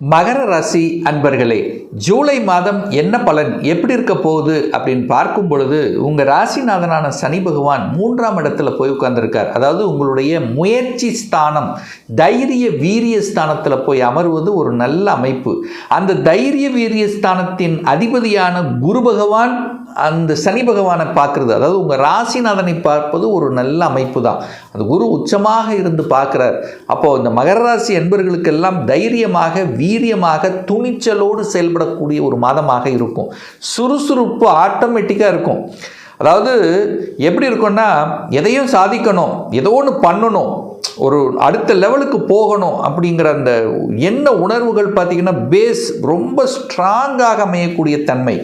மகர ராசி அன்பர்களே, ஜூலை மாதம் என்ன பலன் எப்படி இருக்க போகுது அப்படின்னு பார்க்கும் பொழுது உங்கள் ராசிநாதனான சனி பகவான் 3ஆம் இடத்துல போய் உட்கார்ந்துருக்கார். அதாவது உங்களுடைய முயற்சி ஸ்தானம், தைரிய வீரிய ஸ்தானத்தில் போய் அமர்வது ஒரு நல்ல அமைப்பு. அந்த தைரிய வீரிய ஸ்தானத்தின் அதிபதியான குரு பகவான் அந்த சனி பகவானை பார்க்குறது, அதாவது உங்கள் ராசிநாதனை பார்ப்பது ஒரு நல்ல அமைப்பு தான். அந்த குரு உச்சமாக இருந்து பார்க்குறார். அப்போது இந்த மகர ராசி என்பர்களுக்கெல்லாம் தைரியமாக வீரியமாக துணிச்சலோடு செயல்படக்கூடிய ஒரு மாதமாக இருக்கும். சுறுசுறுப்பு ஆட்டோமேட்டிக்காக இருக்கும். அதாவது எப்படி இருக்கும்னா, எதையும் சாதிக்கணும், ஏதோ ஒன்று பண்ணணும், ஒரு அடுத்த லெவலுக்கு போகணும் அப்படிங்கிற அந்த எண்ண உணர்வுகள் பார்த்திங்கன்னா பேஸ் ரொம்ப ஸ்ட்ராங்காக அமையக்கூடிய தன்மை.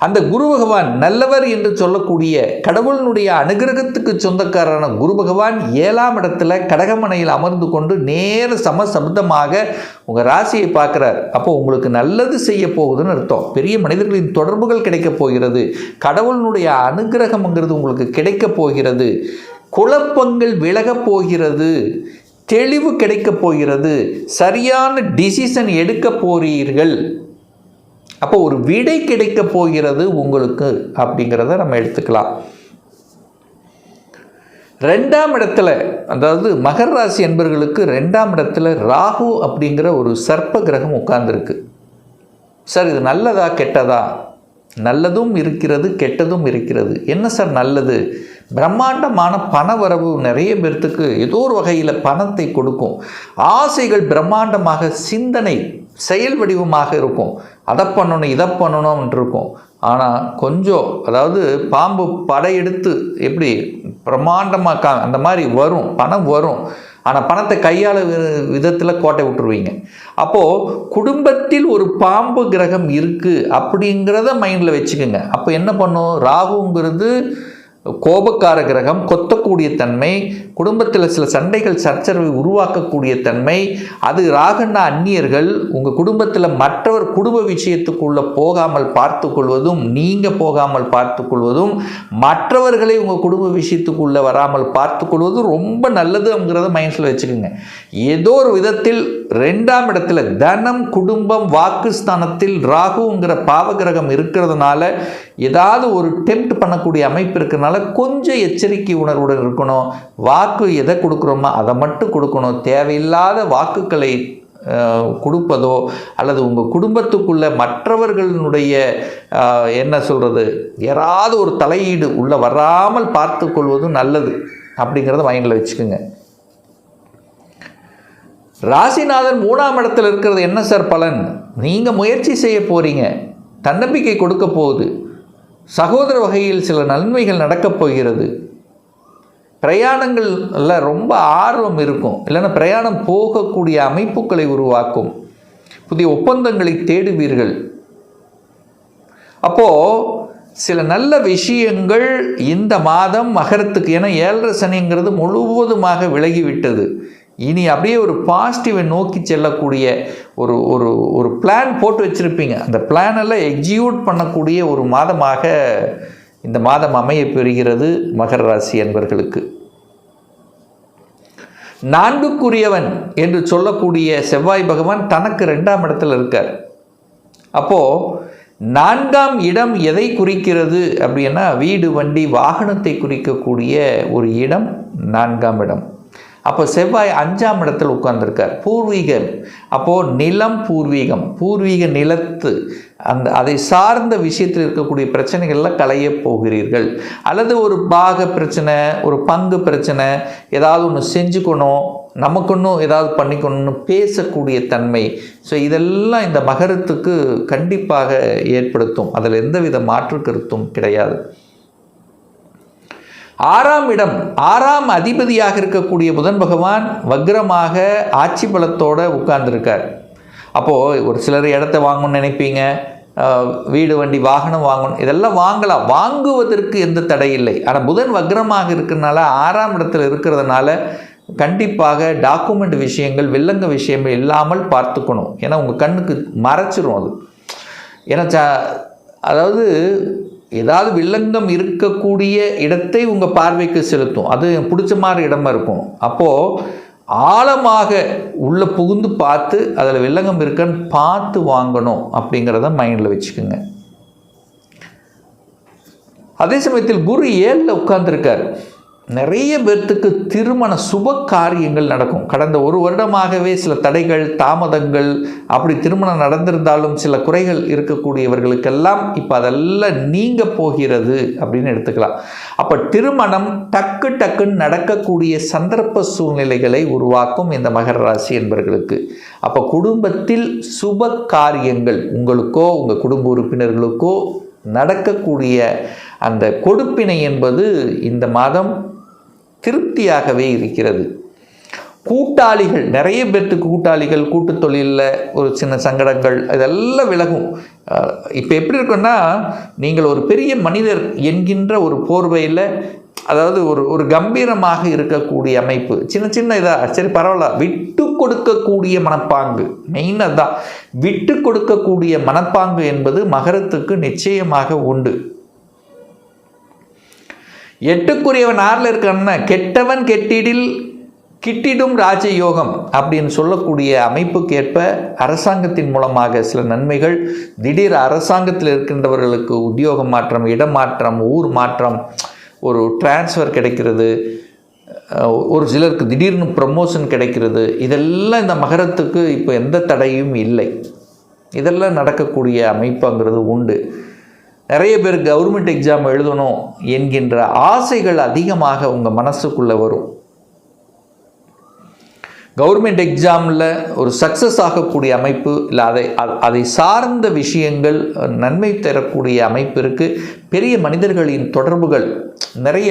அந்த குரு பகவான் நல்லவர் என்று சொல்லக்கூடிய கடவுளினுடைய அனுகிரகத்துக்கு சொந்தக்காரரான குரு பகவான் 7ஆம் இடத்துல கடகமனையில் அமர்ந்து கொண்டு நேர சமசப்தமாக உங்கள் ராசியை பார்க்குறார். அப்போ உங்களுக்கு நல்லது செய்ய போகுதுன்னு அர்த்தம். பெரிய மனிதர்களின் தொடர்புகள் கிடைக்கப் போகிறது. கடவுளினுடைய அனுகிரகம்ங்கிறது உங்களுக்கு கிடைக்கப் போகிறது. குழப்பங்கள் விலகப் போகிறது. தெளிவு கிடைக்கப் போகிறது. சரியான டிசிஷன் எடுக்க போகிறீர்கள். அப்போ ஒரு விடை கிடைக்க போகிறது உங்களுக்கு அப்படிங்கிறத நம்ம எடுத்துக்கலாம். 2ஆம் இடத்துல, அதாவது மகர ராசி என்பர்களுக்கு 2ஆம் இடத்துல ராகு அப்படிங்கிற ஒரு சர்ப்ப கிரகம் உட்கார்ந்துருக்கு. சார் இது நல்லதா கெட்டதா? நல்லதும் இருக்கிறது, கெட்டதும் இருக்கிறது. என்ன சார் நல்லது? பிரம்மாண்டமான பண வரவு நிறைய பேர்த்துக்கு ஏதோ ஒரு வகையில் பணத்தை கொடுக்கும். ஆசைகள் பிரம்மாண்டமாக, சிந்தனை செயல் வடிவமாக இருக்கும். அதை பண்ணணும் இதை பண்ணணும்னு இருக்கும். ஆனால் கொஞ்சம், அதாவது பாம்பு படையெடுத்து எப்படி பிரம்மாண்டமாக அந்த மாதிரி வரும், பணம் வரும். ஆனால் பணத்தை கையாள விதத்தில் கோட்டை விட்டுருவீங்க. அப்போது குடும்பத்தில் ஒரு பாம்பு கிரகம் இருக்குது அப்படிங்கிறத மைண்டில் வச்சுக்கோங்க. அப்போ என்ன பண்ணும்? ராகுங்கிறது கோபக்கார கிரகம், கொத்தக்கூடிய தன்மை, குடும்பத்தில் சில சண்டைகள் சச்சரவை உருவாக்கக்கூடிய தன்மை. அது ராகன்னா அந்நியர்கள் உங்கள் குடும்பத்தில் மற்றவர் குடும்ப விஷயத்துக்குள்ளே போகாமல் பார்த்து கொள்வதும், நீங்கள் போகாமல் பார்த்து கொள்வதும், மற்றவர்களை உங்கள் குடும்ப விஷயத்துக்குள்ளே வராமல் பார்த்து கொள்வதும் ரொம்ப நல்லதுங்கிறத மைண்ட்ஸில் வச்சுக்கோங்க. ஏதோ ஒரு விதத்தில் 2ஆம் இடத்துல தனம், குடும்பம், வாக்குஸ்தானத்தில் ராகுங்கிற பாவகிரகம் இருக்கிறதுனால ஏதாவது ஒரு டெம்ப்ட் பண்ணக்கூடிய அமைப்பு இருக்கிறதுனால கொஞ்சம் எச்சரிக்கை உணர்வுடன் இருக்கணும். வாக்கு எதை கொடுக்குறோமோ அதை மட்டும் கொடுக்கணும். தேவையில்லாத வாக்குகளை கொடுப்பதோ அல்லது உங்கள் குடும்பத்துக்குள்ள மற்றவர்களுடைய என்ன சொல்கிறது, யாராவது ஒரு தலையீடு உள்ளே வராமல் பார்த்து கொள்வதும் நல்லது அப்படிங்கிறத மைண்டில் வச்சுக்கோங்க. ராசிநாதன் 3ஆம் இடத்துல இருக்கிறது என்ன சார் பலன்? நீங்கள் முயற்சி செய்ய போகிறீங்க, தன்னம்பிக்கை கொடுக்க போகுது, சகோதர வகையில் சில நன்மைகள் நடக்கப் போகிறது, பிரயாணங்களில் ரொம்ப ஆர்வம் இருக்கும், இல்லைன்னா பிரயாணம் போகக்கூடிய அமைப்புகளை உருவாக்கும், புதிய ஒப்பந்தங்களை தேடுவீர்கள். அப்போது சில நல்ல விஷயங்கள் இந்த மாதம் மகரத்துக்கு, ஏன்னா 7.5 சனிங்கிறது முழுவதுமாக விலகிவிட்டது. இனி அப்படியே ஒரு பாசிட்டிவை நோக்கி செல்லக்கூடிய ஒரு ஒரு ஒரு பிளான் போட்டு வச்சுருப்பீங்க. அந்த பிளானெல்லாம் எக்ஸிக்யூட் பண்ணக்கூடிய ஒரு மாதமாக இந்த மாதம் அமைய பெறுகிறது மகர ராசி என்பர்களுக்கு. 4க்குரியவன் என்று சொல்லக்கூடிய செவ்வாய் பகவான் தனக்கு 2ஆம் இடத்துல இருக்கார். அப்போது 4ஆம் இடம் எதை குறிக்கிறது அப்படின்னா, வீடு வண்டி வாகனத்தை குறிக்கக்கூடிய ஒரு இடம் 4ஆம் இடம். அப்போ செவ்வாய் 5ஆம் இடத்தில் உட்கார்ந்துருக்கார். பூர்வீகம், அப்போது நிலம், பூர்வீகம், பூர்வீக நிலத்து அதை சார்ந்த விஷயத்தில் இருக்கக்கூடிய பிரச்சனைகள்லாம் களைய போகிறீர்கள். அல்லது ஒரு பாக பிரச்சனை, ஒரு பங்கு பிரச்சனை, ஏதாவது ஒன்று செஞ்சுக்கணும், நமக்குன்னும் ஏதாவது பண்ணிக்கணும்னு பேசக்கூடிய தன்மை. ஸோ இதெல்லாம் இந்த மகரத்துக்கு கண்டிப்பாக ஏற்படுத்தும். அதில் எந்தவித மாற்று கருத்தும் கிடையாது. 6ஆம் இடம், 6ஆம் அதிபதியாக இருக்கக்கூடிய புதன் பகவான் வக்ரமாக ஆட்சி பலத்தோடு உட்கார்ந்துருக்கார். அப்போது ஒரு சிலர் இடத்த வாங்கணும்னு நினைப்பீங்க, வீடு வண்டி வாகனம் வாங்கணும், இதெல்லாம் வாங்கலாம், வாங்குவதற்கு எந்த தடை இல்லை. ஆனால் புதன் வக்ரமாக இருக்கிறதுனால 6ஆம் இடத்துல இருக்கிறதுனால கண்டிப்பாக டாக்குமெண்ட் விஷயங்கள், வில்லங்க விஷயங்கள் இல்லாமல் பார்த்துக்கணும். ஏன்னா உங்கள் கண்ணுக்கு மறைச்சிரும் அது. ஏன்னா அதாவது ஏதாவது வில்லங்கம் இருக்கக்கூடிய இடத்தை உங்கள் பார்வைக்கு செலுத்தும். அது பிடிச்ச மாதிரி இடமா இருக்கும். அப்போது ஆழமாக உள்ளே புகுந்து பார்த்து அதில் வில்லங்கம் இருக்கான்னு பார்த்து வாங்கணும் அப்படிங்கிறத மைண்டில் வச்சுக்கோங்க. அதே சமயத்தில் குரு 7ல் உட்கார்ந்துருக்கார். நிறைய பேர்த்துக்கு திருமண சுப காரியங்கள் நடக்கும். கடந்த ஒரு வருடமாகவே சில தடைகள், தாமதங்கள், அப்படி திருமணம் நடந்திருந்தாலும் சில குறைகள் இருக்கக்கூடியவர்களுக்கெல்லாம் இப்போ அதெல்லாம் நீங்க போகிறது அப்படின்னு எடுத்துக்கலாம். அப்போ திருமணம் டக்குன்னு நடக்கக்கூடிய சந்தர்ப்ப சூழ்நிலைகளை உருவாக்கும் இந்த மகர ராசி என்பவர்களுக்கு. அப்போ குடும்பத்தில் சுப காரியங்கள் உங்களுக்கோ உங்கள் குடும்ப உறுப்பினர்களுக்கோ நடக்கக்கூடிய அந்த கொடுப்பினை என்பது இந்த மாதம் திருப்தியாகவே இருக்கிறது. கூட்டாளிகள், நிறைய பேர்த்துக்கு கூட்டாளிகள், கூட்டு தொழிலில் ஒரு சின்ன சங்கடங்கள் இதெல்லாம் விலகும். இப்போ எப்படி இருக்குன்னா, நீங்கள் ஒரு பெரிய மனிதர் என்கின்ற ஒரு போர்வையில், அதாவது ஒரு கம்பீரமாக இருக்கக்கூடிய அமைப்பு, சின்ன இதாக சரி பரவாயில்ல, விட்டு கொடுக்கக்கூடிய மனப்பாங்கு, மெயினாக தான் விட்டு கொடுக்கக்கூடிய மனப்பாங்கு என்பது மகரத்துக்கு நிச்சயமாக உண்டு. 8க்குரியவன் 6ல் இருக்கான்னா, கெட்டவன் கிட்டிடும் ராஜயோகம் அப்படின்னு சொல்லக்கூடிய அமைப்புக்கேற்ப அரசாங்கத்தின் மூலமாக சில நன்மைகள், திடீர் அரசாங்கத்தில் இருக்கின்றவர்களுக்கு உத்தியோக மாற்றம், இடமாற்றம், ஊர் மாற்றம், ஒரு டிரான்ஸ்ஃபர் கிடைக்கிறது, ஒரு சிலருக்கு திடீர்னு ப்ரமோஷன் கிடைக்கிறது. இதெல்லாம் இந்த மகரத்துக்கு இப்போ எந்த தடையும் இல்லை. இதெல்லாம் நடக்கக்கூடிய அமைப்புங்கிறது உண்டு. நிறைய பேர் கவர்மெண்ட் எக்ஸாம் எழுதணும் என்கின்ற ஆசைகள் அதிகமாக உங்கள் மனசுக்குள்ளே வரும். கவர்மெண்ட் எக்ஸாமில் ஒரு சக்ஸஸ் ஆகக்கூடிய அமைப்பு, இல்லை அதை சார்ந்த விஷயங்கள் நன்மை தரக்கூடிய அமைப்பு இருக்குது. பெரிய மனிதர்களின் தொடர்புகள், நிறைய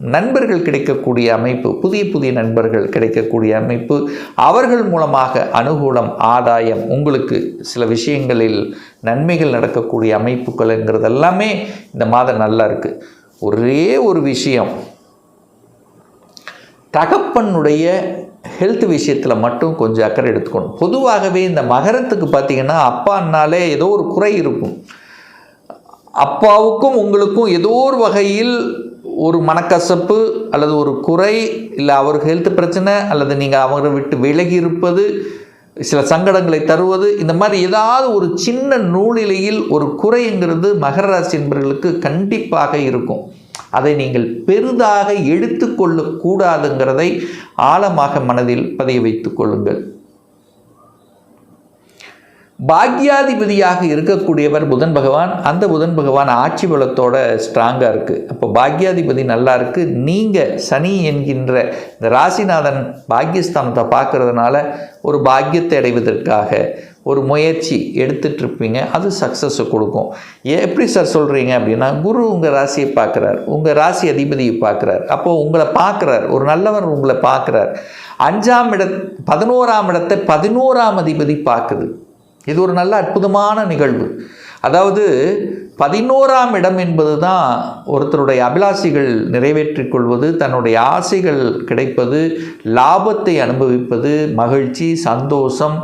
நண்பர்கள் கிடைக்கக்கூடிய அமைப்பு, புதிய நண்பர்கள் கிடைக்கக்கூடிய அமைப்பு, அவர்கள் மூலமாக அனுகூலம், ஆதாயம், உங்களுக்கு சில விஷயங்களில் நன்மைகள் நடக்கக்கூடிய அமைப்புகள்ங்கிறது எல்லாமே இந்த மாதம் நல்லா இருக்குது. ஒரே ஒரு விஷயம், தகப்பனுடைய ஹெல்த் விஷயத்தில் மட்டும் கொஞ்சம் அக்கறை எடுத்துக்கணும். பொதுவாகவே இந்த மகரத்துக்கு பார்த்திங்கன்னா, அப்பான்னாலே ஏதோ ஒரு குறை இருக்கும். அப்பாவுக்கும் உங்களுக்கும் ஏதோ ஒரு வகையில் ஒரு மனக்கசப்பு அல்லது ஒரு குறை, இல்லை அவருக்கு ஹெல்த் பிரச்சனை, அல்லது நீங்கள் அவரை விட்டு விலகி இருப்பது, சில சங்கடங்களை தருவது, இந்த மாதிரி ஏதாவது ஒரு சின்ன நூலிலையில் ஒரு குறைங்கிறது மகர ராசி என்பவர்களுக்கு கண்டிப்பாக இருக்கும். அதை நீங்கள் பெரிதாக எடுத்துக்கொள்ளக்கூடாதுங்கிறதை ஆழமாக மனதில் பதிய வைத்துக் கொள்ளுங்கள். பாக்யாதிபதியாக இருக்கக்கூடியவர் புதன் பகவான். அந்த புதன் பகவான் ஆட்சி பலத்தோட ஸ்ட்ராங்காக இருக்குது. அப்போ பாக்யாதிபதி நல்லா இருக்குது. நீங்கள் சனி என்கின்ற இந்த ராசிநாதன் பாக்யஸ்தானத்தை பார்க்கறதுனால ஒரு பாக்கியத்தை அடைவதற்காக ஒரு முயற்சி எடுத்துகிட்ருப்பீங்க. அது சக்ஸஸை கொடுக்கும். எப்படி சார் சொல்கிறீங்க அப்படின்னா, குரு உங்கள் ராசியை பார்க்குறார், உங்கள் ராசி அதிபதியை பார்க்குறார். அப்போது உங்களை பார்க்குறார், ஒரு நல்லவர் உங்களை பார்க்குறார். 11ஆம் இடத்தை 11ஆம் அதிபதி பார்க்குது. இது ஒரு நல்ல அற்புதமான நிகழ்வு. அதாவது 11ஆம் இடம் என்பது தான் ஒருத்தருடைய அபிலாஷைகள் நிறைவேற்றிக் கொள்வது, தன்னுடைய ஆசைகள் கிடைப்பது, லாபத்தை அனுபவிப்பது, மகிழ்ச்சி, சந்தோஷம்,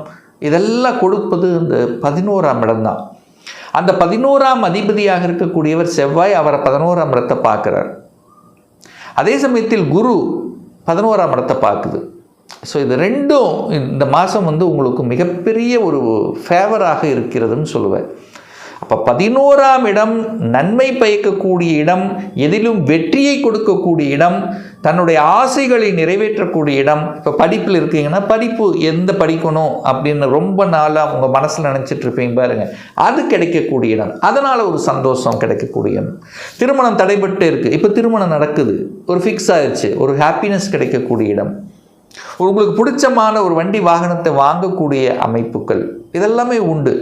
இதெல்லாம் கொடுப்பது இந்த 11ஆம் இடம்தான். அந்த 11ஆம் அதிபதியாக இருக்கக்கூடியவர் செவ்வாய், அவரை 11ஆம் இடத்தை பார்க்குறார். அதே சமயத்தில் குரு 11ஆம் இடத்தை பார்க்குது. ஸோ இது ரெண்டும் இந்த மாதம் உங்களுக்கு மிகப்பெரிய ஒரு ஃபேவராக இருக்கிறதுன்னு சொல்லுவேன். அப்போ 11ஆம் இடம் நன்மை பயக்கக்கூடிய இடம், எதிலும் வெற்றியை கொடுக்கக்கூடிய இடம், தன்னுடைய ஆசைகளை நிறைவேற்றக்கூடிய இடம். இப்போ படிப்பில் இருக்கீங்கன்னா, படிப்பு எந்த படிக்கணும் அப்படின்னு ரொம்ப நாளாக உங்கள் மனசில் நினச்சிட்டு இருப்பீங்க பாருங்கள், அது கிடைக்கக்கூடிய இடம். அதனால் ஒரு சந்தோஷம் கிடைக்கக்கூடிய இடம். திருமணம் தடைபட்டு இருக்குது, இப்போ திருமணம் நடக்குது, ஒரு ஃபிக்ஸ் ஆயிடுச்சு, ஒரு ஹாப்பினஸ் கிடைக்கக்கூடிய இடம். உங்களுக்கு பிடிச்சமான ஒரு வண்டி வாகனத்தை வாங்கக்கூடிய அமைப்புகள் இதெல்லாமே உண்டு.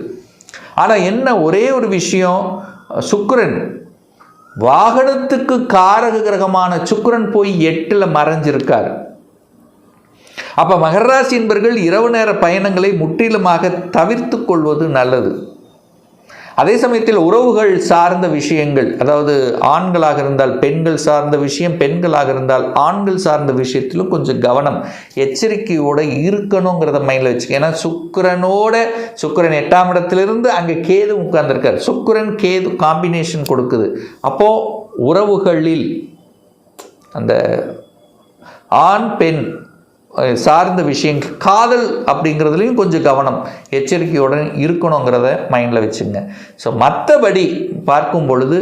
ஆனால் என்ன ஒரே ஒரு விஷயம், சுக்கிரன், வாகனத்துக்கு காரக கிரகமான சுக்கிரன் போய் 8ல் மறைஞ்சிருக்கார். அப்போ மகர ராசி என்பவர்கள் இரவு நேர பயணங்களை முற்றிலுமாக தவிர்த்து கொள்வது நல்லது. அதே சமயத்தில் உறவுகள் சார்ந்த விஷயங்கள், அதாவது ஆண்களாக இருந்தால் பெண்கள் சார்ந்த விஷயம், பெண்களாக இருந்தால் ஆண்கள் சார்ந்த விஷயத்திலும் கொஞ்சம் கவனம், எச்சரிக்கையோடு இருக்கணுங்கிறத மைண்டில் வச்சுக்க. ஏன்னா சுக்கிரன் 8ஆம் இடத்திலிருந்து அங்கே கேது உட்கார்ந்துருக்கார். சுக்கிரன் கேது காம்பினேஷன் கொடுக்குது. அப்போது உறவுகளில் அந்த ஆண் பெண் சார்ந்த விஷயங்கள், காதல் அப்படிங்கிறதுலையும் கொஞ்சம் கவனம் எச்சரிக்கையுடன் இருக்கணுங்கிறத மைண்டில் வச்சுங்க. ஸோ மற்றபடி பார்க்கும் பொழுது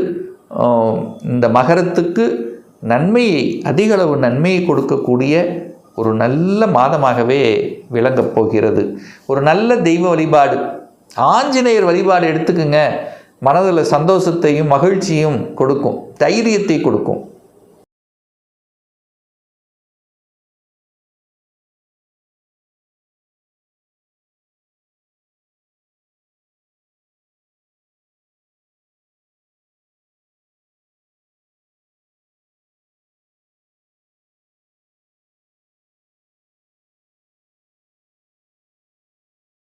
இந்த மகரத்துக்கு நன்மையை, அதிகளவு நன்மையை கொடுக்கக்கூடிய ஒரு நல்ல மாதமாகவே விளங்கப் போகிறது. ஒரு நல்ல தெய்வ வழிபாடு, ஆஞ்சநேயர் வழிபாடு எடுத்துக்குங்க. மனதில் சந்தோஷத்தையும் மகிழ்ச்சியும் கொடுக்கும், தைரியத்தை கொடுக்கும்.